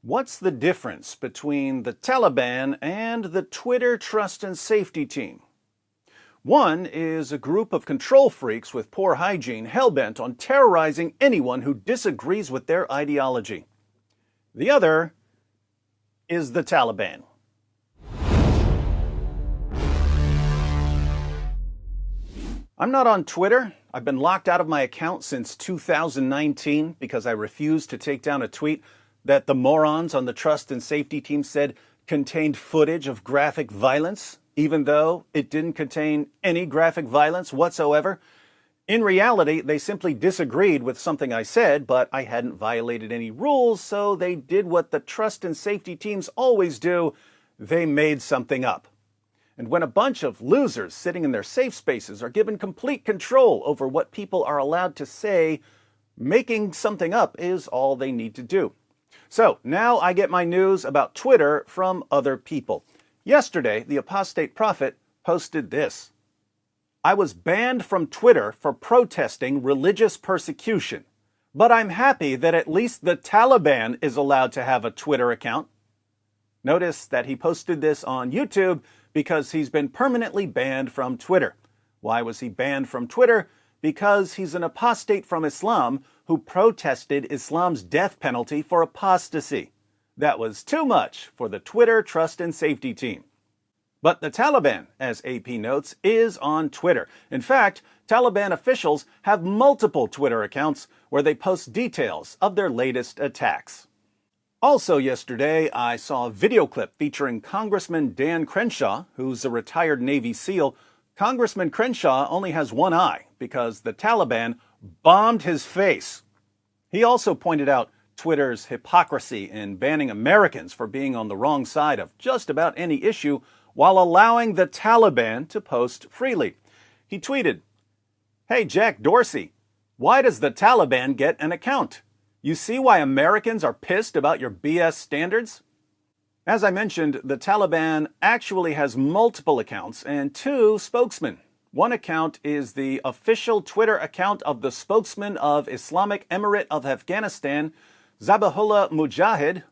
What's the difference between the Taliban and the Twitter Trust and Safety Team? One is a group of control freaks with poor hygiene hell-bent on terrorizing anyone who disagrees with their ideology. The other is the Taliban. I'm not on Twitter. I've been locked out of my account since 2019 because I refused to take down a tweet that the morons on the Trust and Safety Team said contained footage of graphic violence, even though it didn't contain any graphic violence whatsoever. In reality, they simply disagreed with something I said, but I hadn't violated any rules, so they did what the Trust and Safety Teams always do. They made something up. And when a bunch of losers sitting in their safe spaces are given complete control over what people are allowed to say, making something up is all they need to do. So now I get my news about Twitter from other people. Yesterday, the apostate prophet posted this. I was banned from Twitter for protesting religious persecution, but I'm happy that at least the Taliban is allowed to have a Twitter account. Notice that he posted this on YouTube because he's been permanently banned from Twitter. Why was he banned from Twitter? Because he's an apostate from Islam who protested Islam's death penalty for apostasy. That was too much for the Twitter Trust and Safety Team. But the Taliban, as AP notes, is on Twitter. In fact, Taliban officials have multiple Twitter accounts where they post details of their latest attacks. Also yesterday, I saw a video clip featuring Congressman Dan Crenshaw, who's a retired Navy SEAL. Congressman Crenshaw only has one eye because the Taliban bombed his face. He also pointed out Twitter's hypocrisy in banning Americans for being on the wrong side of just about any issue while allowing the Taliban to post freely. He tweeted, "Hey, Jack Dorsey, why does the Taliban get an account? You see why Americans are pissed about your BS standards?" As I mentioned, the Taliban actually has multiple accounts and two spokesmen. One account is the official Twitter account of the spokesman of Islamic Emirate of Afghanistan, Zabihullah Mujahid.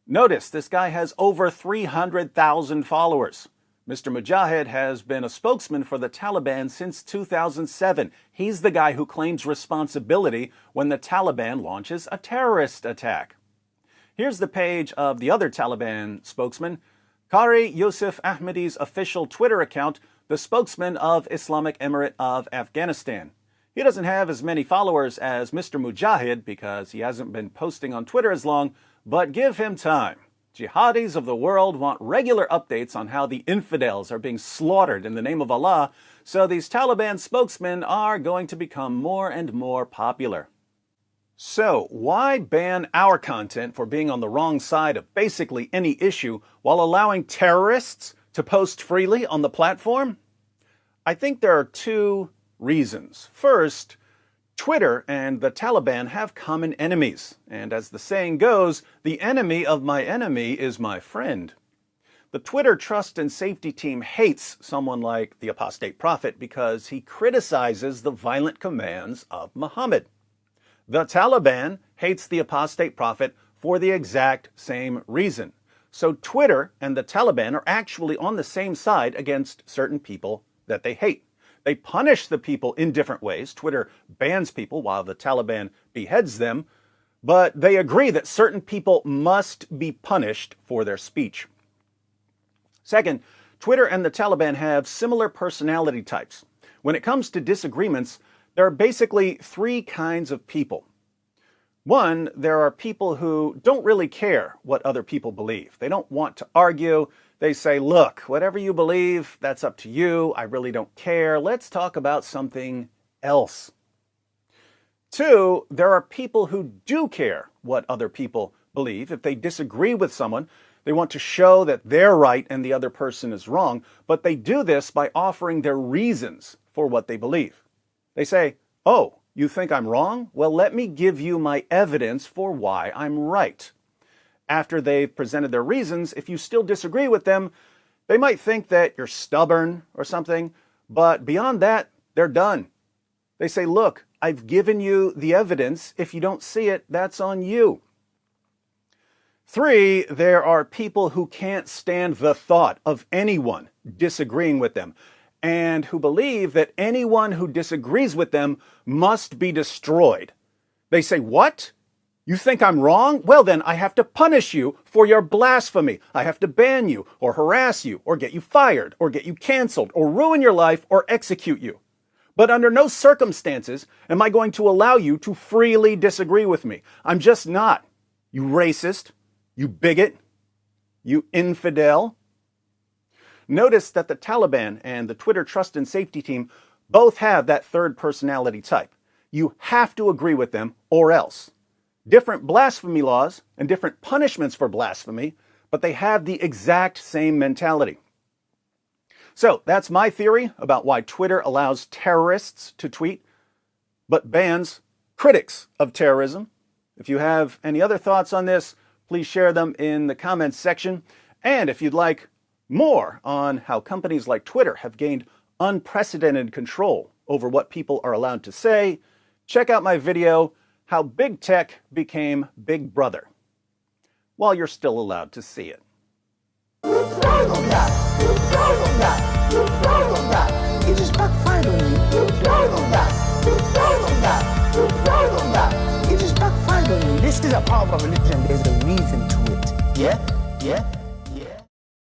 Notice this guy has over 300,000 followers. Mr. Mujahid has been a spokesman for the Taliban since 2007. He's the guy who claims responsibility when the Taliban launches a terrorist attack. Here's the page of the other Taliban spokesman, Qari Yusuf Ahmadi's official Twitter account, the spokesman of Islamic Emirate of Afghanistan. He doesn't have as many followers as Mr. Mujahid because he hasn't been posting on Twitter as long, but give him time. Jihadis of the world want regular updates on how the infidels are being slaughtered in the name of Allah, so these Taliban spokesmen are going to become more and more popular. So, why ban our content for being on the wrong side of basically any issue while allowing terrorists to post freely on the platform? I think there are two reasons. First, Twitter and the Taliban have common enemies, and as the saying goes, the enemy of my enemy is my friend. The Twitter Trust and Safety Team hates someone like the apostate prophet because he criticizes the violent commands of Muhammad. The Taliban hates the apostate prophet for the exact same reason. So Twitter and the Taliban are actually on the same side against certain people that they hate. They punish the people in different ways. Twitter bans people while the Taliban beheads them, but they agree that certain people must be punished for their speech. Second, Twitter and the Taliban have similar personality types. When it comes to disagreements, there are basically three kinds of people. One, there are people who don't really care what other people believe. They don't want to argue. They say, look, whatever you believe, that's up to you. I really don't care. Let's talk about something else. Two, there are people who do care what other people believe. If they disagree with someone, they want to show that they're right and the other person is wrong, but they do this by offering their reasons for what they believe. They say, oh, you think I'm wrong? Well, let me give you my evidence for why I'm right. After they've presented their reasons, if you still disagree with them, they might think that you're stubborn or something, but beyond that, they're done. They say, look, I've given you the evidence. If you don't see it, that's on you. 3, there are people who can't stand the thought of anyone disagreeing with them and who believe that anyone who disagrees with them must be destroyed. They say, "What? You think I'm wrong? Well, then I have to punish you for your blasphemy. I have to ban you or harass you or get you fired or get you canceled or ruin your life or execute you. But under no circumstances am I going to allow you to freely disagree with me. I'm just not. You racist, you bigot, you infidel." Notice that the Taliban and the Twitter Trust and Safety Team both have that third personality type. You have to agree with them or else. Different blasphemy laws and different punishments for blasphemy, but they have the exact same mentality. So that's my theory about why Twitter allows terrorists to tweet, but bans critics of terrorism. If you have any other thoughts on this, please share them in the comments section. And if you'd like more on how companies like Twitter have gained unprecedented control over what people are allowed to say, check out my video, How Big Tech Became Big Brother, while you're still allowed to see it. It just backfired on you. It just backfired on you. This is a part of a religion. There's a reason to it. Yeah?